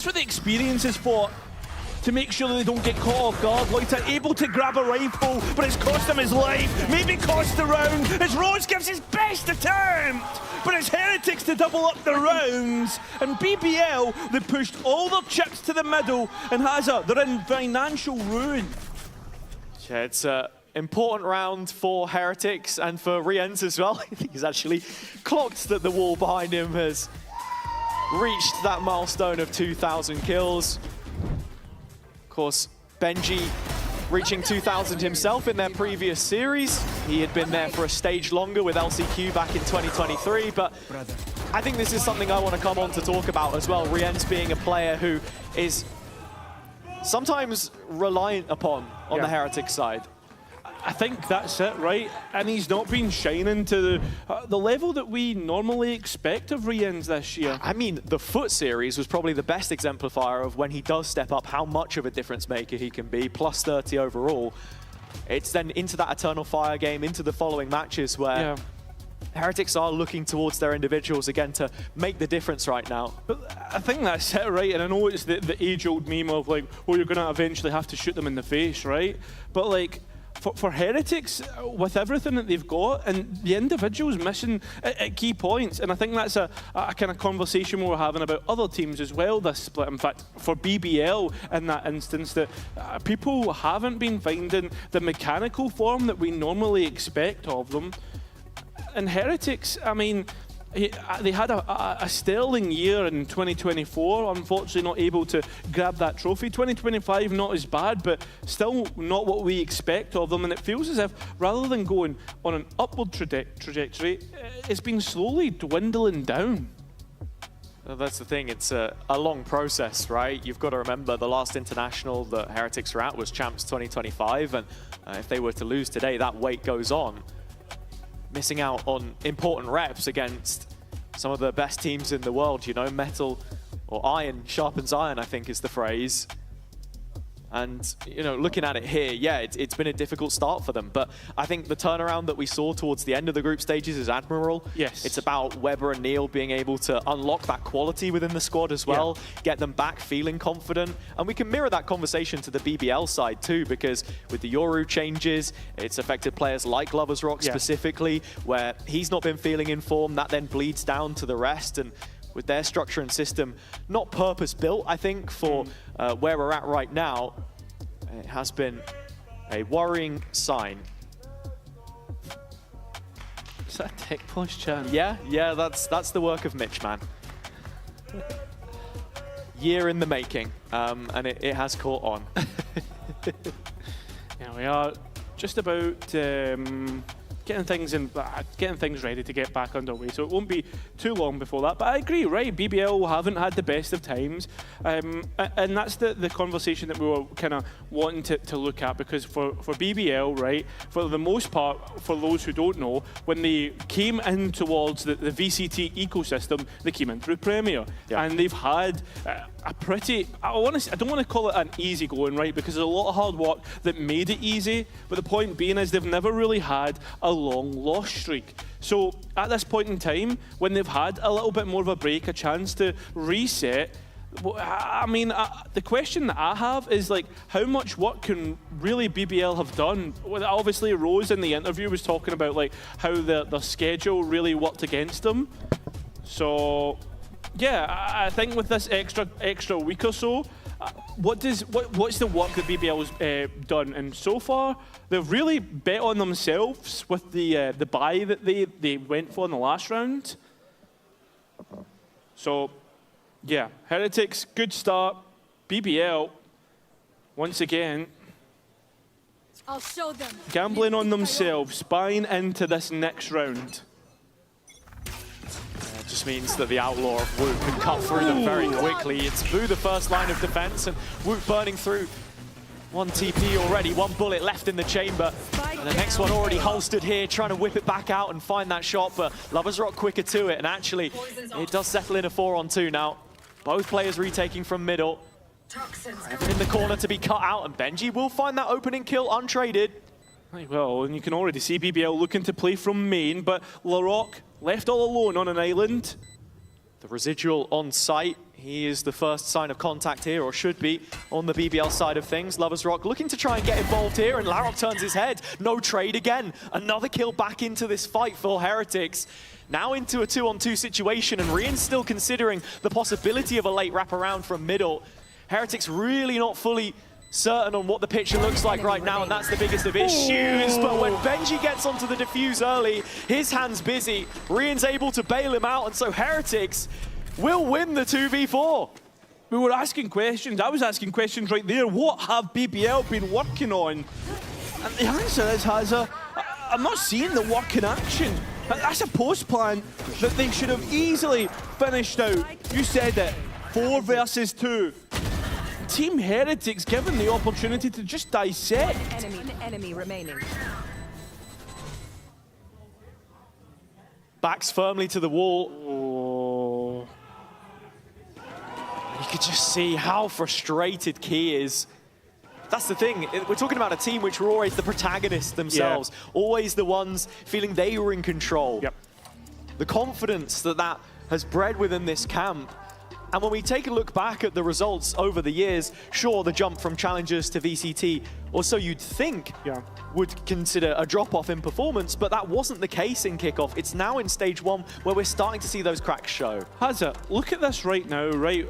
That's what the experience is for. To make sure that they don't get caught off guard. Loiter able to grab a rifle, but it's cost him his life. Maybe cost the round, as Rose gives his best attempt. But it's Heretics to double up the rounds. And BBL, they pushed all their chips to the middle, and they're in financial ruin. Yeah, it's an important round for Heretics and for Rienz as well. I think he's actually clocked that the wall behind him has reached that milestone of 2,000 kills. Of course, Benji reaching 2,000 himself in their previous series. He had been there for a stage longer with LCQ back in 2023, but I think this is something I want to come on to talk about as well. Rienz being a player who is sometimes reliant upon on the Heretic side. I think that's it, right? And he's not been shining to the level that we normally expect of Rienz this year. I mean, the Foot series was probably the best exemplifier of when he does step up, how much of a difference maker he can be, plus 30 overall. It's then into that Eternal Fire game, into the following matches where Heretics are looking towards their individuals again to make the difference right now. But I think that's it, right? And I know it's the age-old meme of like, oh, you're going to eventually have to shoot them in the face, right? But like, for Heretics, with everything that they've got, and the individuals missing at key points, and I think that's a kind of conversation we're having about other teams as well this split. In fact, for BBL in that instance, that people haven't been finding the mechanical form that we normally expect of them. And Heretics, I mean, they had a sterling year in 2024, unfortunately not able to grab that trophy. 2025, not as bad, but still not what we expect of them. And it feels as if, rather than going on an upward trajectory, it's been slowly dwindling down. Well, that's the thing, it's a long process, right? You've got to remember the last international that Heretics were at was Champs 2025, and if they were to lose today, that weight goes on. Missing out on important reps against some of the best teams in the world, you know, metal or iron sharpens iron, I think is the phrase. And, you know, looking at it here, yeah, it's been a difficult start for them. But I think the turnaround that we saw towards the end of the group stages is admirable. Yes. It's about Weber and Neil being able to unlock that quality within the squad as well, get them back feeling confident. And we can mirror that conversation to the BBL side too, because with the Yoru changes, it's affected players like Lovers Rock specifically, where he's not been feeling in form. That then bleeds down to the rest. And with their structure and system not purpose-built, I think, for where we're at right now, it has been a worrying sign. Is that a tech push, Chan? Yeah, that's the work of Mitch, man. Year in the making, and it has caught on. Yeah, we are just about getting things ready to get back underway, so it won't be too long before that. But I agree, right? BBL haven't had the best of times, and that's the conversation that we were kind of wanting to look at, because for BBL, right, for the most part, for those who don't know, when they came in towards the VCT ecosystem, they came in through Premier, and they've had a pretty, I don't want to call it an easy going, right, because there's a lot of hard work that made it easy, but the point being is they've never really had a long loss streak. So at this point in time, when they've had a little bit more of a break, a chance to reset, I mean, the question that I have is, like, how much work can really BBL have done? Well, obviously, Rose in the interview was talking about like how their schedule really worked against them. So yeah, I think with this extra week or so, what's the work that BBL's done? And so far, they've really bet on themselves with the buy that they went for in the last round. So yeah, Heretics, good start. BBL, once again, I'll show them. Gambling on themselves, buying into this next round. Just means that the Outlaw of Woot can cut through them very quickly. It's Boo the first line of defense, and Woot burning through. One TP already, one bullet left in the chamber. And the next one already holstered here, trying to whip it back out and find that shot, but Lovers Rock quicker to it, and actually, it does settle in a 4-on-2 now. Both players retaking from middle. In the corner to be cut out, and Benji will find that opening kill untraded. Well, and you can already see BBL looking to play from main, but Larocque left all alone on an island. The residual on site. He is the first sign of contact here, or should be, on the BBL side of things. loversrock looking to try and get involved here, and Larrock turns his head. No trade again. Another kill back into this fight for Heretics. Now into a 2-on-2 situation, and Rian's still considering the possibility of a late wraparound from middle. Heretics really not fully certain on what the picture looks like right now, and that's the biggest of issues. But when Benji gets onto the defuse early, his hand's busy. Rian's able to bail him out, and so Heretics will win the 2v4. We were asking questions. I was asking questions right there. What have BBL been working on? And the answer is, I'm not seeing the work in action. That's a post plan that they should have easily finished out. You said it, 4 versus 2. Team Heretics given the opportunity to just dissect. Enemy remaining. Backs firmly to the wall. You could just see how frustrated Key is. That's the thing. We're talking about a team which were always the protagonists themselves. Yeah. Always the ones feeling they were in control. Yep. The confidence that has bred within this camp. And when we take a look back at the results over the years, sure, the jump from Challengers to VCT, or so you'd think, would consider a drop-off in performance, but that wasn't the case in kickoff. It's now in stage 1 where we're starting to see those cracks show. Has it? Look at this right now, right?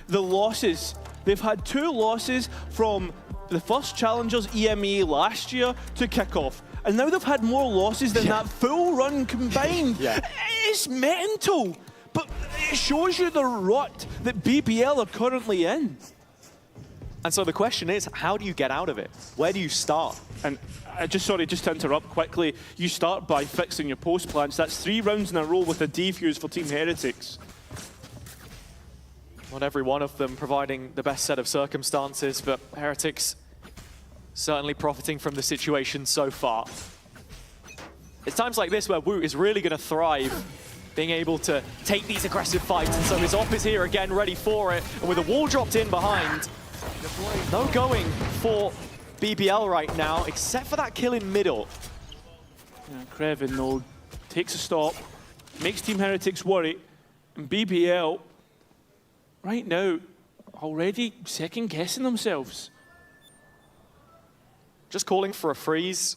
The losses. They've had 2 losses from the first Challengers EMEA last year to kickoff. And now they've had more losses than that full run combined. It's mental. But it shows you the rut that BBL are currently in. And so the question is, how do you get out of it? Where do you start? And just to interrupt quickly, you start by fixing your post plants. That's 3 rounds in a row with a defuse for Team Heretics. Not every one of them providing the best set of circumstances, but Heretics certainly profiting from the situation so far. It's times like this where Wu is really going to thrive, being able to take these aggressive fights, and so his op is here again, ready for it, and with a wall dropped in behind, no going for BBL right now, except for that kill in middle. Yeah, Krevin, though, takes a stop, makes Team Heretics worry, and BBL, right now, already second-guessing themselves. Just calling for a freeze.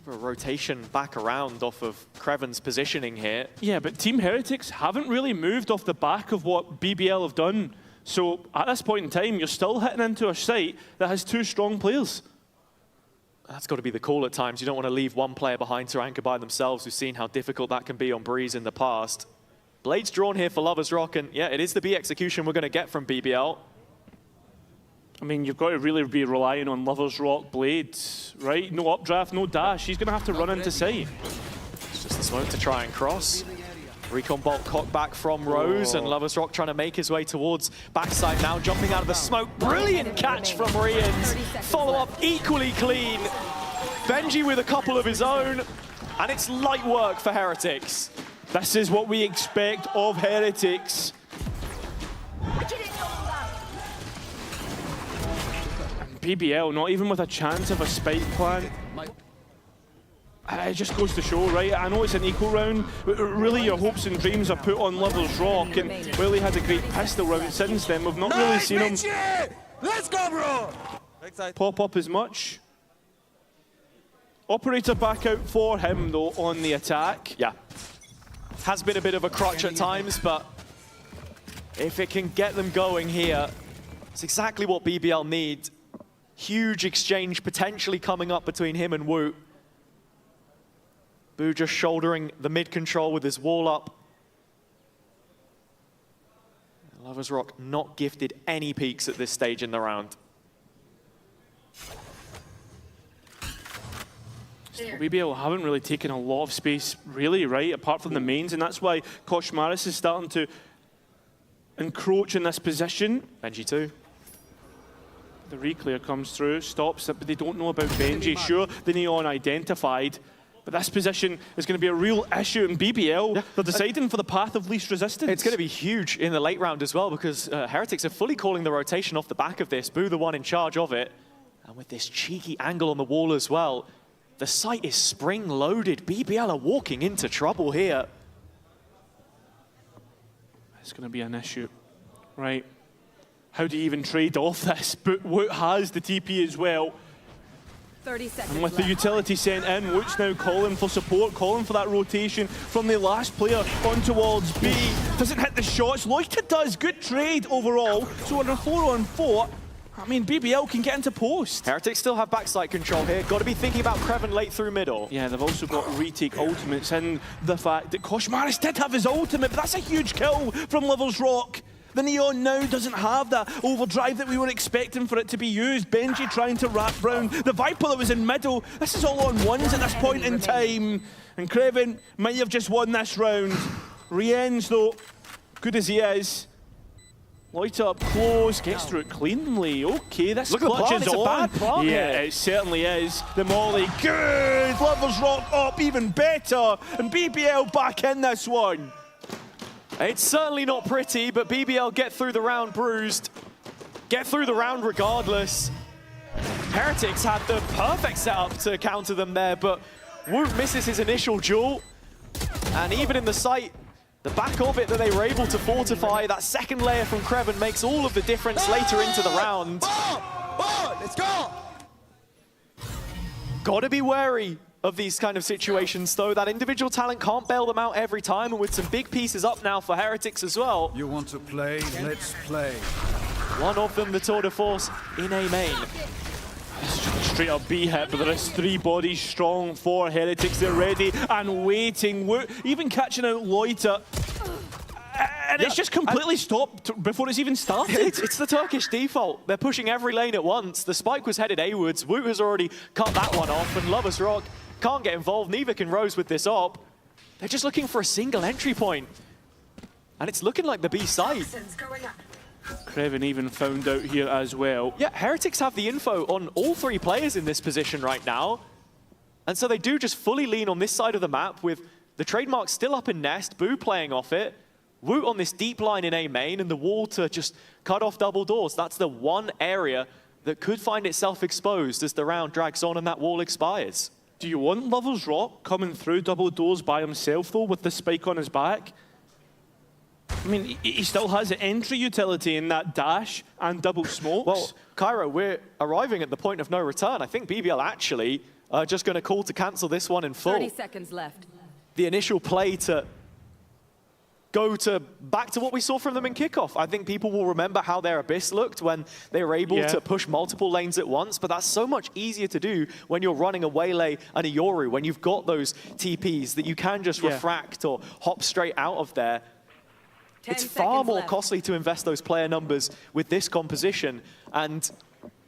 A rotation back around off of Kreven's positioning here. Yeah, but Team Heretics haven't really moved off the back of what BBL have done. So at this point in time, you're still hitting into a site that has 2 strong players. That's got to be the call at times. You don't want to leave one player behind to anchor by themselves. We've seen how difficult that can be on Breeze in the past. Blades drawn here for loversrock, and yeah, it is the B execution we're going to get from BBL. I mean, you've got to really be relying on loversrock blades, right? No updraft, no dash. He's going to have to run into sight. It's just the smoke to try and cross. Recon bolt cock back from Rose, and loversrock trying to make his way towards backside now, jumping out of the smoke. Brilliant catch from Rians. Follow up equally clean. Benji with a couple of his own, and it's light work for Heretics. This is what we expect of Heretics. BBL, not even with a chance of a spike plan. It just goes to show, right? I know it's an equal round, but really your hopes and dreams are put on loversrock, and well, he had a great pistol round since then. We've not really seen him Let's go, bro! pop up as much. Operator back out for him, though, on the attack. Yeah. Has been a bit of a crutch at times, but if it can get them going here, it's exactly what BBL need. Huge exchange potentially coming up between him and Wu. Boo just shouldering the mid control with his wall up. loversrock not gifted any peaks at this stage in the round. BBL haven't really taken a lot of space, really, right, apart from the mains, and that's why Koshmaris is starting to encroach in this position. Benji too. The reclear comes through, stops it, but they don't know about Benji. Sure, the Neon identified, but this position is going to be a real issue in BBL. They're deciding for the path of least resistance. It's going to be huge in the late round as well, because Heretics are fully calling the rotation off the back of this. Boo the one in charge of it. And with this cheeky angle on the wall as well, the site is spring-loaded. BBL are walking into trouble here. It's going to be an issue, right? How do you even trade off this? But Woot has the TP as well. 30 seconds And with the left. utility sent in, Woot's now calling for support, calling for that rotation from the last player on towards B. Doesn't hit the shots. Loita does. Good trade overall. So on a 4-on-4, I mean, BBL can get into post. Heretics still have backside control here. Got to be thinking about Kreven late through middle. Yeah, they've also got retake ultimates, and the fact that Koshmaris did have his ultimate, but that's a huge kill from Levels Rock. The Neon now doesn't have that overdrive that we were expecting for it to be used. Benji trying to wrap round. The Viper that was in middle, this is all on ones at this point in time. And Kreven might have just won this round. Rienz, though, good as he is, Loita up close, gets through it cleanly. Okay, this Look at the clutch plant, is it's a on. bad plant Yeah, here. it certainly is. The Molly, good! Levels Rock up, even better. And BBL back in this one. It's certainly not pretty, but BBL get through the round bruised. Get through the round regardless. Heretics had the perfect setup to counter them there, but Woot misses his initial duel. And even in the site, the back of it that they were able to fortify, that second layer from Kreven makes all of the difference later into the round. Ball, let's go. Gotta be wary of these kind of situations, though. That individual talent can't bail them out every time, and with some big pieces up now for Heretics as well. You want to play? Let's play. One of them, the tour de force in A main. Straight up B hit, but there is 3 bodies strong for Heretics. They're ready and waiting. Woot even catching out Loita. And it's just completely stopped before it's even started. It's the Turkish default. They're pushing every lane at once. The spike was headed A-wards. Woot has already cut that one off, and Lovers Rock can't get involved. Neither can Rose with this op. They're just looking for a single entry point. And it's looking like the B side. Kreven even found out here as well. Yeah, Heretics have the info on all 3 players in this position right now. And so they do just fully lean on this side of the map with the trademark still up in Nest, Boo playing off it, Woot on this deep line in A main, and the wall to just cut off double doors. That's the one area that could find itself exposed as the round drags on and that wall expires. Do you want Levels Rock coming through double doors by himself, though, with the spike on his back? I mean, he still has an entry utility in that dash and double smokes. Well, Cairo, we're arriving at the point of no return. I think BBL actually are just going to call to cancel this one in full. 30 seconds left. The initial play to go back to what we saw from them in kickoff. I think people will remember how their Abyss looked when they were able to push multiple lanes at once, but that's so much easier to do when you're running a Waylay and a Yoru, when you've got those TPs that you can just refract or hop straight out of there. It's far more costly to invest those player numbers with this composition. And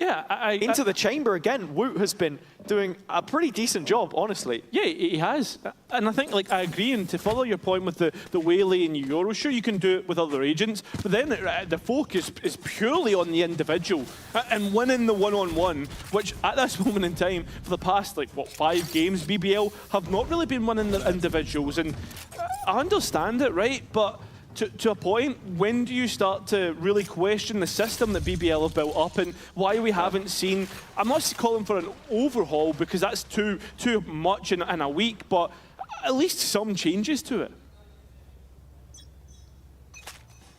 yeah, into the chamber again, Woot has been doing a pretty decent job, honestly. Yeah, he has. And I think, like, I agree, and to follow your point with the Waylay and Euro, sure, you can do it with other agents, but then the focus is purely on the individual and winning the one-on-one, which at this moment in time, for the past, like, what, 5 games, BBL have not really been winning the individuals. And I understand it, right? But to a point, when do you start to really question the system that BBL have built up and why we haven't seen, I'm not calling for an overhaul because that's too much in a week, but at least some changes to it.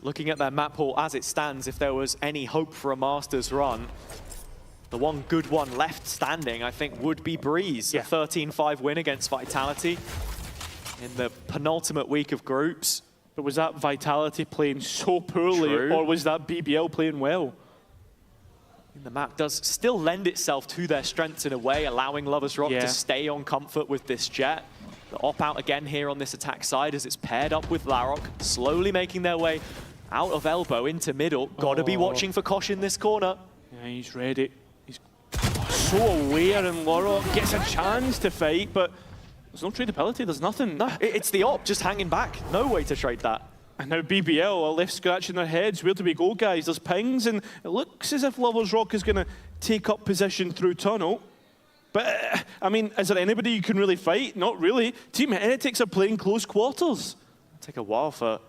Looking at their map pool as it stands, if there was any hope for a Masters run, the one good one left standing, I think, would be Breeze. A 13-5 win against Vitality in the penultimate week of groups. But was that Vitality playing so poorly, or was that BBL playing well? And the map does still lend itself to their strengths in a way, allowing Lovers Rock to stay on comfort with this Jet. The op out again here on this attack side as it's paired up with Larok, slowly making their way out of elbow into middle. Gotta be watching for Kosh in this corner. Yeah, he's ready. He's so aware, and Larok gets a chance to fight, but there's no tradability, there's nothing. No, it's the op just hanging back. No way to trade that. And now BBL are left scratching their heads. Where do we go, guys? There's pings, and it looks as if Lovers Rock is going to take up position through tunnel. But, I mean, is there anybody you can really fight? Not really. Team Heretics are playing close quarters. It'll take a while for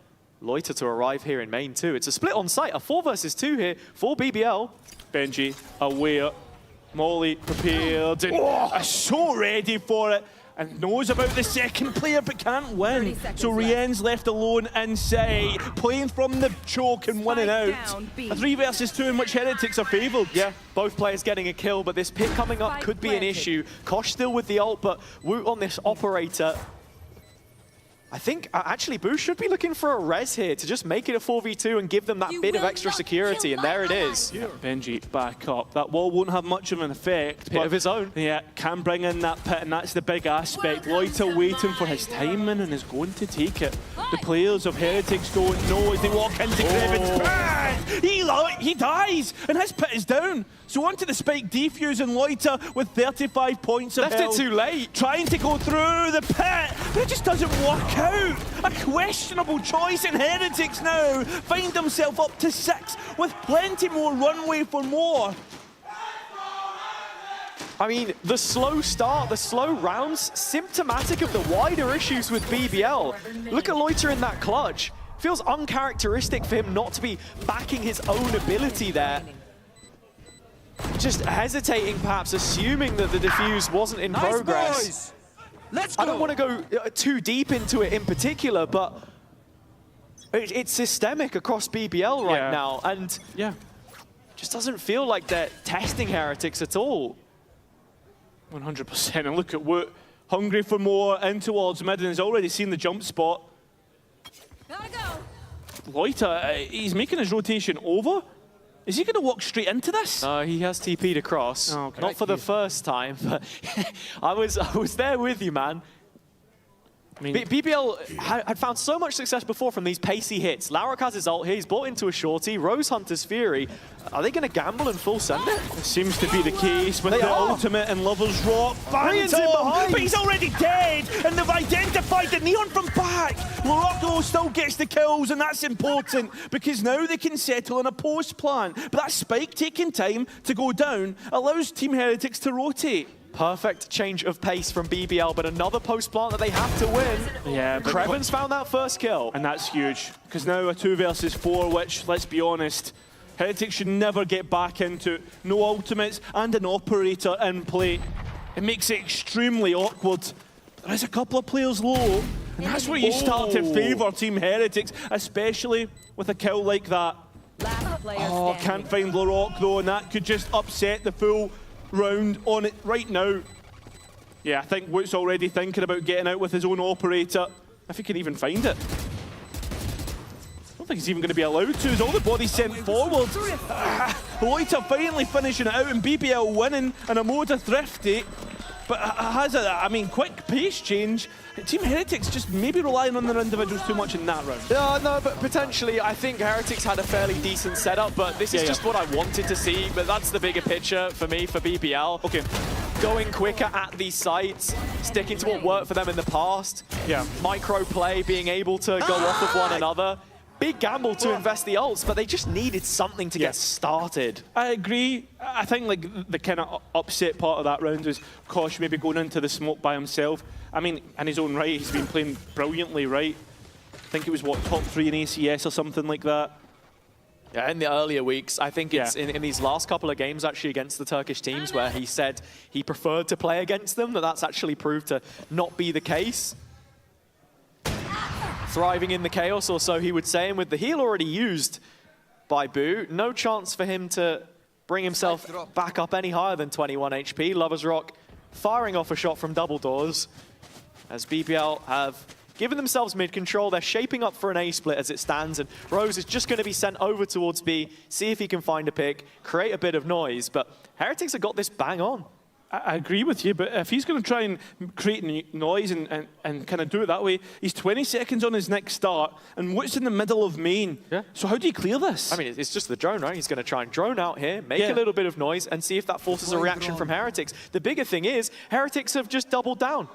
Loita to arrive here in main too. It's a split on site, a 4 versus 2 here for BBL. Benji, aware. Molly prepared, and so ready for it. and knows about the second player but can't 30 win. seconds So left. Rien's left alone inside, playing from the choke and winning Spike out. down, B. A 3 versus 2 in which Heretics are favoured. Yeah, both players getting a kill, but this pick coming up Spike could be an planted. issue. Kosh still with the ult, but Woot on this operator. I think, actually, Boo should be looking for a res here to just make it a 4v2 and give them that You bit of will extra not security, kill and there it my is. ally. Benji back up. That wall won't have much of an effect. Bit of his own. Yeah, can bring in that pit, and that's the big aspect. Loiter waiting for his timing and is going to take it. The players of Heretics don't know as they walk into Greven's pit. He dies, and his pit is down. So onto the spike defuse, and Loiter with 35 points of Left it health. too late. Trying to go through the pit, but it just doesn't work out. A questionable choice, and Heretics now find themselves up to 6 with plenty more runway for more. I mean, the slow start, the slow rounds, symptomatic of the wider issues with BBL. Look at Loiter in that clutch. Feels uncharacteristic for him not to be backing his own ability there. Just hesitating, perhaps, assuming that the defuse wasn't in progress. Boys. Let's go. I don't want to go too deep into it in particular, but it's systemic across BBL right Yeah. now, and Yeah. just doesn't feel like they're testing Heretics at all. 100%, and look at Woot, hungry for more, in towards mid, and has already seen the jump spot. Gotta go. Loiter, he's making his rotation over. Is he going to walk straight into this? He has TP'd across. Oh, okay. Not for the first time, but I was there with you, man. I mean, BBL had found so much success before from these pacey hits. Larok has his ult here, he's bought into a shorty, Rose Hunter's Fury. Are they going to gamble and full send it? it seems to be the case with They the are. ultimate and Lover's Rock. Rien's in Phantom, behind. but he's already dead, and they've identified the Neon from back. Larocco still gets the kills, and that's important, because now they can settle on a post plan. But that spike taking time to go down allows Team Heretics to rotate. Perfect change of pace from BBL, but another post plant that they have to win. Yeah, but Kreven's found that first kill. and that's huge, because now a 2 versus 4, which, let's be honest, Heretics should never get back into. No ultimates and an operator in play. It makes it extremely awkward. There is a couple of players low, and that's where you start to favour Team Heretics, especially with a kill like that. Last player Oh, standing. can't find Larocque though, and that could just upset the full round on it right now. Yeah, I think Woot's already thinking about getting out with his own operator, if he can even find it. I don't think he's even going to be allowed to, as all the bodies sent forward. Loiter finally finishing it out, and BBL winning, and a mode of thrifty. But has a, quick pace change. Team Heretics just maybe relying on their individuals too much in that round. No, but potentially, I think Heretics had a fairly decent setup, but this is just what I wanted to see. But that's the bigger picture for me, for BBL. Okay. Going quicker at these sites, sticking to what worked for them in the past. Yeah. Micro play, being able to go off of one another. Big gamble to invest the ults, but they just needed something to get started. I agree. I think like the kind of upset part of that round was Kosh maybe going into the smoke by himself. I mean, in his own right, he's been playing brilliantly, right? I think it was, what, top 3 in ACS or something like that. Yeah, in the earlier weeks, I think it's in these last couple of games actually against the Turkish teams where he said he preferred to play against them, that's actually proved to not be the case. Thriving in the chaos, or so he would say, and with the heal already used by Boo, no chance for him to bring himself back up any higher than 21 HP. Lover's Rock firing off a shot from double doors, as BBL have given themselves mid-control. They're shaping up for an A-split as it stands, and Rose is just going to be sent over towards B, see if he can find a pick, create a bit of noise, but Heretics have got this bang on. I agree with you, but if he's going to try and create noise and kind of do it that way, he's 20 seconds on his next start, and Woot's in the middle of main. Yeah. So how do you clear this? I mean, it's just the drone, right? He's going to try and drone out here, make a little bit of noise, and see if that forces a reaction from Heretics. The bigger thing is, Heretics have just doubled down.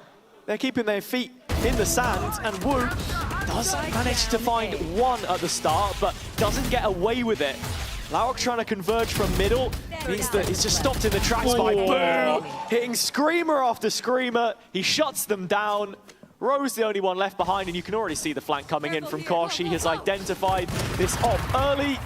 They're keeping their feet in the sand, and Woot does manage to find one at the start, but doesn't get away with it. Larok trying to converge from middle means that he's just stopped in the tracks by Boo, hitting screamer after screamer. He shuts them down. Rose the only one left behind, and you can already see the flank coming in from Kosh. He has identified this op early.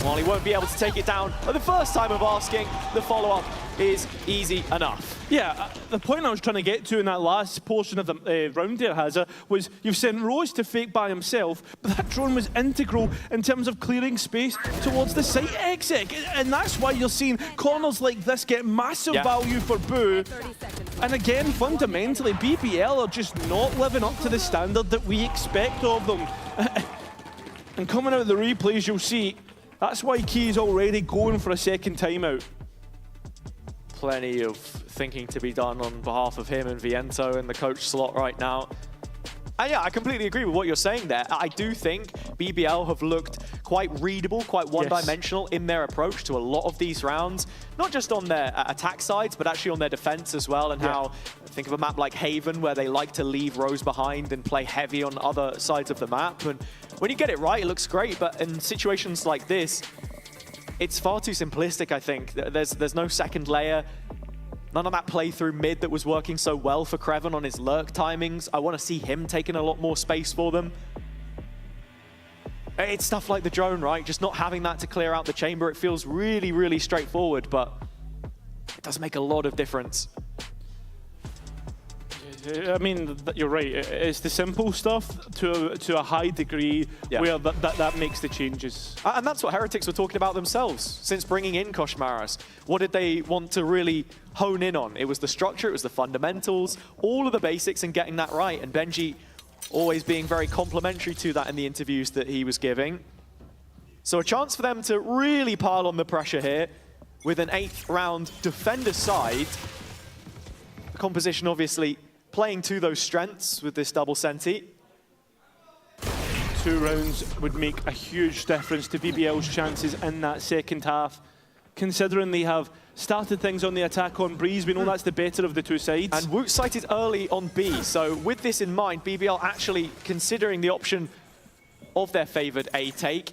While he won't be able to take it down at the first time of asking, the follow-up is easy enough. Yeah, the point I was trying to get to in that last portion of the round there, Hazza, was you've sent Rose to fake by himself, but that drone was integral in terms of clearing space towards the site exit. And that's why you're seeing corners like this get massive value for Boo. 30 seconds. And again, fundamentally, BBL are just not living up to the standard that we expect of them. And coming out of the replays, you'll see, that's why Key's already going for a second timeout. Plenty of thinking to be done on behalf of him and Viento in the coach slot right now. And yeah, I completely agree with what you're saying there. I do think BBL have looked quite readable, quite one-dimensional in their approach to a lot of these rounds. Not just on their attack sides, but actually on their defense as well, and how, think of a map like Haven, where they like to leave Rose behind and play heavy on other sides of the map. And when you get it right, it looks great, but in situations like this, it's far too simplistic, I think. There's no second layer. None of that play through mid that was working so well for Kreven on his lurk timings. I want to see him taking a lot more space for them. It's stuff like the drone, right? Just not having that to clear out the chamber. It feels really, really straightforward, but it does make a lot of difference. I mean, you're right. It's the simple stuff to a high degree where that makes the changes. And that's what Heretics were talking about themselves since bringing in Koshmaras. What did they want to really hone in on? It was the structure, it was the fundamentals, all of the basics and getting that right. And Benji always being very complimentary to that in the interviews that he was giving. So a chance for them to really pile on the pressure here with an 8th round defender side. The composition obviously playing to those strengths with this double senti. 2 rounds would make a huge difference to BBL's chances in that second half. Considering they have started things on the attack on Breeze, we know that's the better of the 2 sides. And Woot sighted early on B, so with this in mind, BBL actually considering the option of their favoured A take.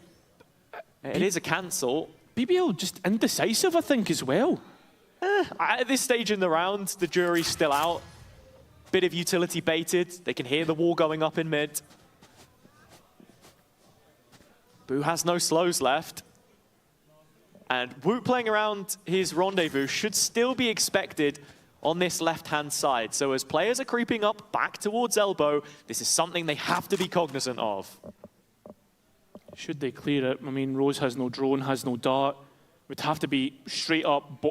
It is a cancel. BBL just indecisive, I think, as well. At this stage in the round, the jury's still out. Bit of utility baited. They can hear the wall going up in mid. Boo has no slows left. And Woot playing around his rendezvous should still be expected on this left-hand side. So as players are creeping up back towards elbow, this is something they have to be cognizant of. Should they clear it? I mean, Rose has no drone, has no dart. Would have to be straight up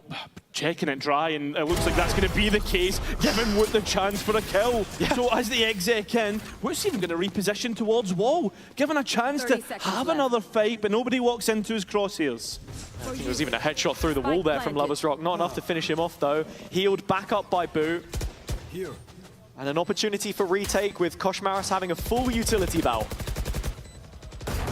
checking it dry, and it looks like that's going to be the case, giving Woot the chance for a kill. So as the exec in, Woot's even going to reposition towards wall, given a chance to have another fight, but nobody walks into his crosshairs. I think there was even a headshot through the wall there from Lover's Rock. Not enough to finish him off, though. Healed back up by Boo. And an opportunity for retake with Koshmaras having a full utility belt.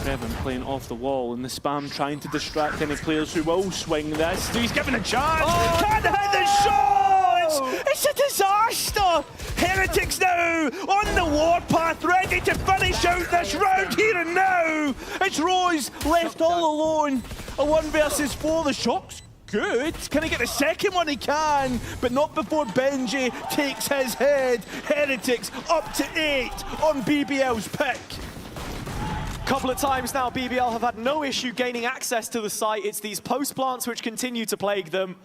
Kreven playing off the wall, and the spam trying to distract any players who will swing this. He's given a chance! Can't hit the shots! It's a disaster! Heretics now on the warpath, ready to finish out this round here and now! It's Rose left all alone. A 1 versus 4, the shot's good. Can he get the second one? He can, but not before Benji takes his head. Heretics up to 8 on BBL's pick. Couple of times now, BBL have had no issue gaining access to the site. It's these post plants which continue to plague them.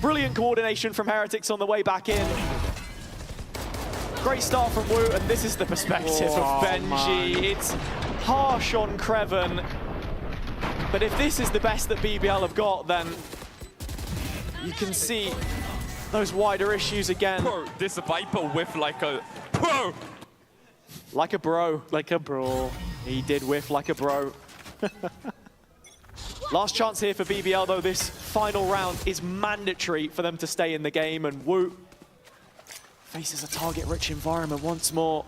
Brilliant coordination from Heretics on the way back in. Great start from Wu, and this is the perspective of Benji. Man. It's harsh on Kreven, but if this is the best that BBL have got, then you can see those wider issues again. Bro, this Viper whiff like a... Bro! Like a bro. Like a bro. He did whiff like a bro. Last chance here for BBL, though. This final round is mandatory for them to stay in the game, and Wu faces a target-rich environment once more.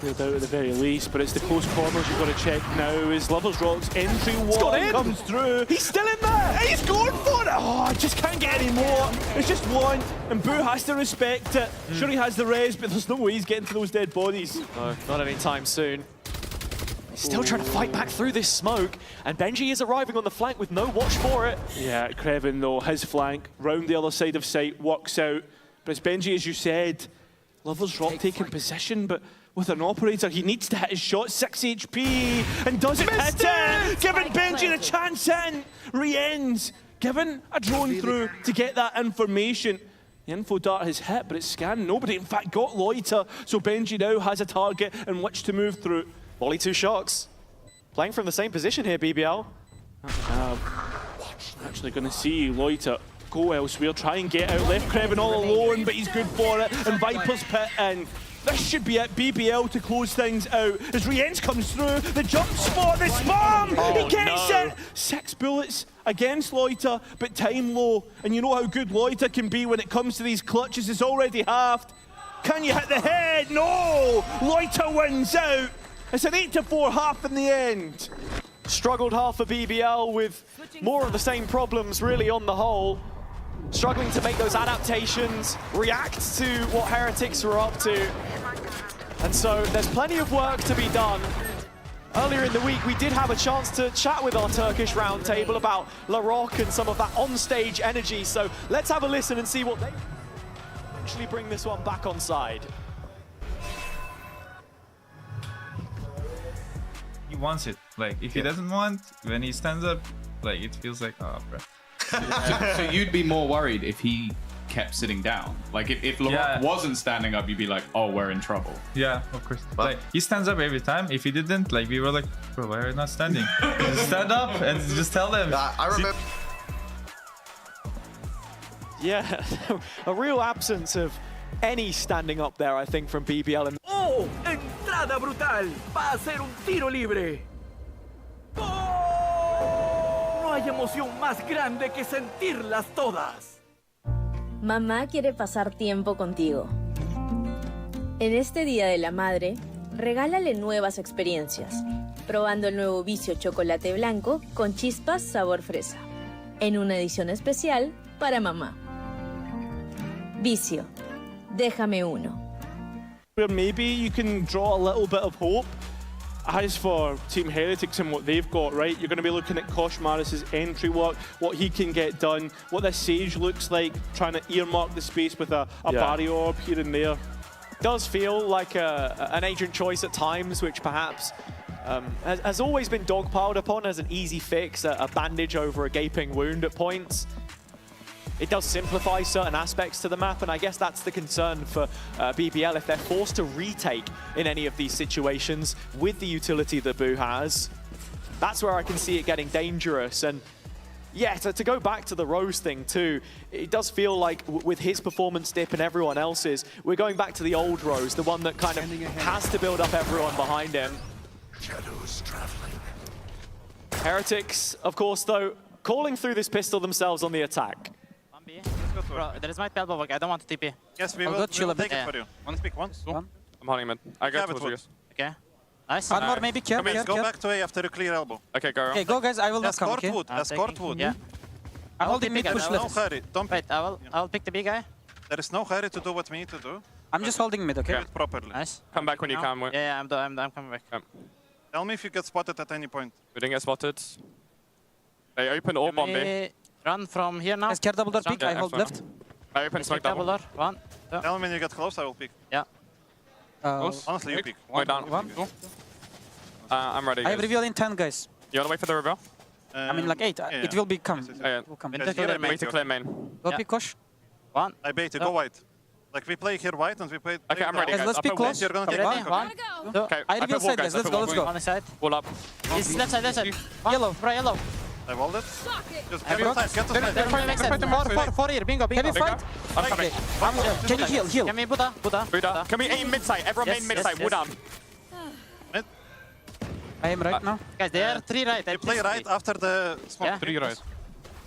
Cleared out at the very least, but it's the close corners you've got to check now as Lover's Rock's entry one comes through. He's still in there! He's going for it! Oh, I just can't get any more. It's just one, and Boo has to respect it. Sure, he has the res, but there's no way he's getting to those dead bodies. No, not anytime soon. He's still trying to fight back through this smoke, and Benji is arriving on the flank with no watch for it. Yeah, Kreven, though, his flank, round the other side of sight, works out. But it's Benji, as you said, Lover's Rock taking position, but with an operator. He needs to hit his shot, 6 HP, and doesn't hit it! Giving Benji the chance in! Re-ends, giving a drone through to get that information. The info dart has hit, but it's scanned. Nobody, in fact, got Loiter, so Benji now has a target in which to move through. Volley 2 shocks. Playing from the same position here, BBL. Actually going to see Loiter go elsewhere, try and get out. Left Krebin all alone, but he's good for it. And Viper's pit in. This should be it. BBL to close things out. As Rienz comes through, the jump spot, the spam! He gets it! 6 bullets against Loiter, but time low. And you know how good Loiter can be when it comes to these clutches. It's already halved. Can you hit the head? No! Loiter wins out. It's an 8-4 half in the end. Struggled half for BBL with more of the same problems really on the whole. Struggling to make those adaptations, react to what Heretics were up to. And so there's plenty of work to be done. Earlier in the week, we did have a chance to chat with our Turkish roundtable about La Rock and some of that on-stage energy. So let's have a listen and see what they actually bring this one back on side. He wants it. Like, if he doesn't want, when he stands up, like, it feels like, oh, bro. So you'd be more worried if he kept sitting down? Like, if LaRock wasn't standing up, you'd be like, oh, we're in trouble. Yeah, of course. Like, he stands up every time. If he didn't, like, we were like, bro, why are you not standing? Just stand up and just tell them. I remember. Yeah, a real absence of any standing up there, I think, from BBL. And ¡Oh! ¡Entrada brutal! ¡Va a ser un tiro libre! ¡Oh! No hay emoción más grande que sentirlas todas. Mamá quiere pasar tiempo contigo. En este Día de la Madre, regálale nuevas experiencias, probando el nuevo Vicio chocolate blanco con chispas sabor fresa, en una edición especial para mamá. Vicio, déjame uno. Where maybe you can draw a little bit of hope. As for Team Heretics and what they've got, right, you're going to be looking at Koshmaris's entry work, what he can get done, what this Sage looks like, trying to earmark the space with a barrier orb here and there. does feel like an agent choice at times, which perhaps has always been dogpiled upon as an easy fix, a bandage over a gaping wound at points. It does simplify certain aspects to the map, and I guess that's the concern for BBL if they're forced to retake in any of these situations with the utility that Boo has. That's where I can see it getting dangerous. And yeah, to go back to the Rose thing too, it does feel like with his performance dip and everyone else's, we're going back to the old Rose, the one that kind of has to build up everyone behind him. Shadows traveling. Heretics, of course, though, calling through this pistol themselves on the attack. Bro, there is my elbow work. I don't want to TP. Yes, we I'll will, go chill a take bit. it for you. One speak once. One. I'm holding mid. I go towards you guys. Okay. Nice. One more maybe. Go back to A after you clear elbow. Okay, go around. Okay, go guys. I will not come. Escort Okay. wood. Escort wood. Yeah. I'm holding mid, push There's no left. hurry. Don't Wait, I'll pick the big guy. There is no hurry to do what we need to do. I'm just holding mid, okay? Do it properly. Nice. Come back when you can. Yeah, I'm coming back. Tell me if you get spotted at any point. We didn't get spotted. They opened all bomb B. Run from here now. Guys, care double door peek. I hold excellent. left. I opened smoke Double double. door. One. Two. Tell me when you get close, I will pick. Yeah. Honestly, you pick. Go down. One. I'm ready. I have guys. reveal in 10, guys. You wanna wait for the reveal? I mean, like 8. yeah, It yeah. will be come. Yes, yes, yes. Yeah. It will come. Winter Yes, clear here, main. Wait to clear main. Go Yeah. pick Kosh. One. I bait you. Go white. Like we play here white and we play. Okay, I'm ready, Guys, guys. let's I pick put wall. close. You're gonna Okay, get one. back. One. Go. Okay, I reveal put wall, side, guys. Let's I go, put let's wall, go. On the side. Wall up. It's left side, left side. Yellow. Right, yellow. I walled it. Suck it. Just Have get you to side. Get to side. They're for next side. Four here. Bingo, bingo. Heavy fight. I'm coming. Can you heal? Heal. Can we Buddha? Buddha. Can we aim mid side? Everyone Yes, main mid yes, side. Wall yes. down. I am right now. Guys, they are three right. You play right after the smoke. Yeah. 3 right. Let's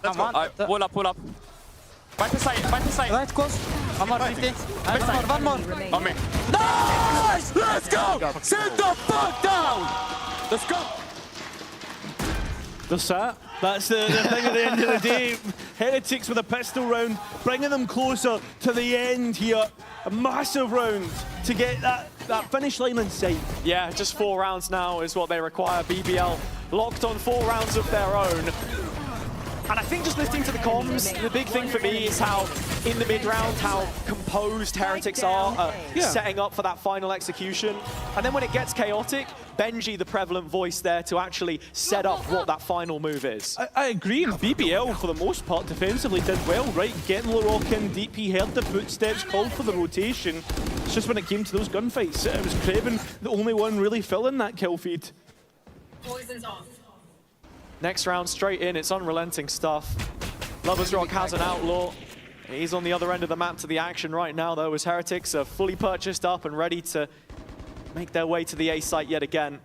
Come go. on. Wall up, wall up. Viper side, Viper side. Right, close. One more 50. One more. On me. Nice! Let's go! Sit the fuck down! Let's go. They're sat. That's the thing at the end of the day. Heretics with a pistol round, bringing them closer to the end here. A massive round to get that finish line in sight. Yeah, just 4 rounds now is what they require. BBL locked on 4 rounds of their own. And I think just listening to the comms, the big thing for me is how, in the mid-round, how composed Heretics are setting up for that final execution. And then when it gets chaotic, Benji, the prevalent voice there to actually set up what that final move is. I agree, and BBL, for the most part, defensively did well, right? Getting LaRock in deep, he heard the footsteps, called for the rotation. It's just when it came to those gunfights, it was Craven, the only one really filling that kill feed. Poison's off. Next round, straight in, it's unrelenting stuff. Lover's Rock has an outlaw. He's on the other end of the map to the action right now, though, as Heretics are fully purchased up and ready to make their way to the A site yet again.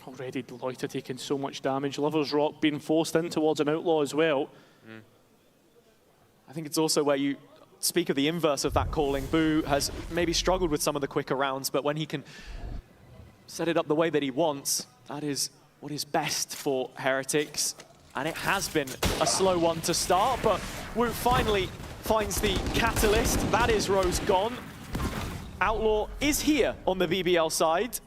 Already Loiter taking so much damage. Lover's Rock being forced in towards an outlaw as well. I think it's also where you speak of the inverse of that calling. Boo has maybe struggled with some of the quicker rounds, but when he can set it up the way that he wants, that is what is best for Heretics. And it has been a slow one to start, but Wu finally finds the catalyst. That is Rose gone. Outlaw is here on the BBL side.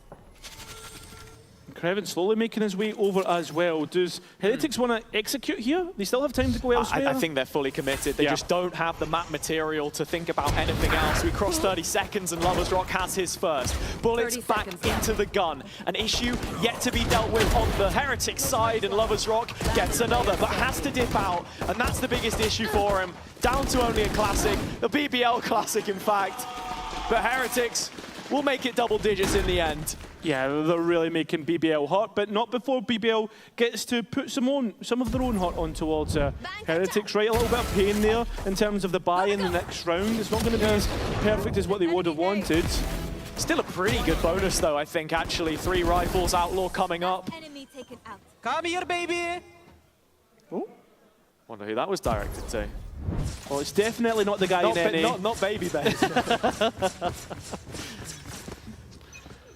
Craven slowly making his way over as well. Does Heretics want to execute here? They still have time to go elsewhere? I think they're fully committed. They just don't have the map material to think about anything else. We crossed 30 seconds and Lover's Rock has his first. Bullets back into the gun. An issue yet to be dealt with on the Heretics side, and Lover's Rock gets another, but has to dip out. And that's the biggest issue for him. Down to only a classic, a BBL classic in fact. But Heretics will make it double digits in the end. Yeah, they're really making BBL hot, but not before BBL gets to put some of their own hot on towards Heretics, right? A little bit of pain there in terms of the buy in the next round. It's not going to be as perfect as what they would have wanted. Still a pretty good bonus though, I think, actually. 3 rifles, Outlaw coming up. Enemy taken out. Come here, baby. Oh, Wonder who that was directed to. well, it's definitely not the guy in NA. Not Baby Ben.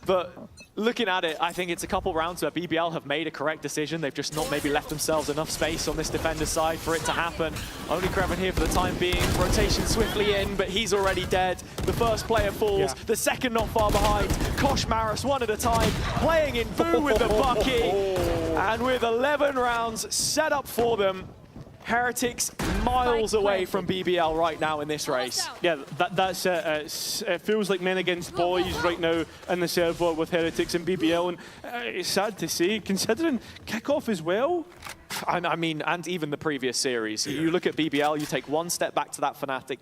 But looking at it, I think it's a couple rounds where BBL have made a correct decision. They've just not maybe left themselves enough space on this defender side for it to happen. Only Kreven here for the time being. Rotation swiftly in, but he's already dead. The first player falls, the second not far behind. Kosh Maris, one at a time, playing in Boo with the bucky. And with 11 rounds set up for them, Heretics miles away from BBL right now in this race. Yeah, that's it. It feels like men against boys right now in the server with Heretics and BBL, and it's sad to say, considering kickoff as well. I mean, and even the previous series. You look at BBL, you take one step back to that Fnatic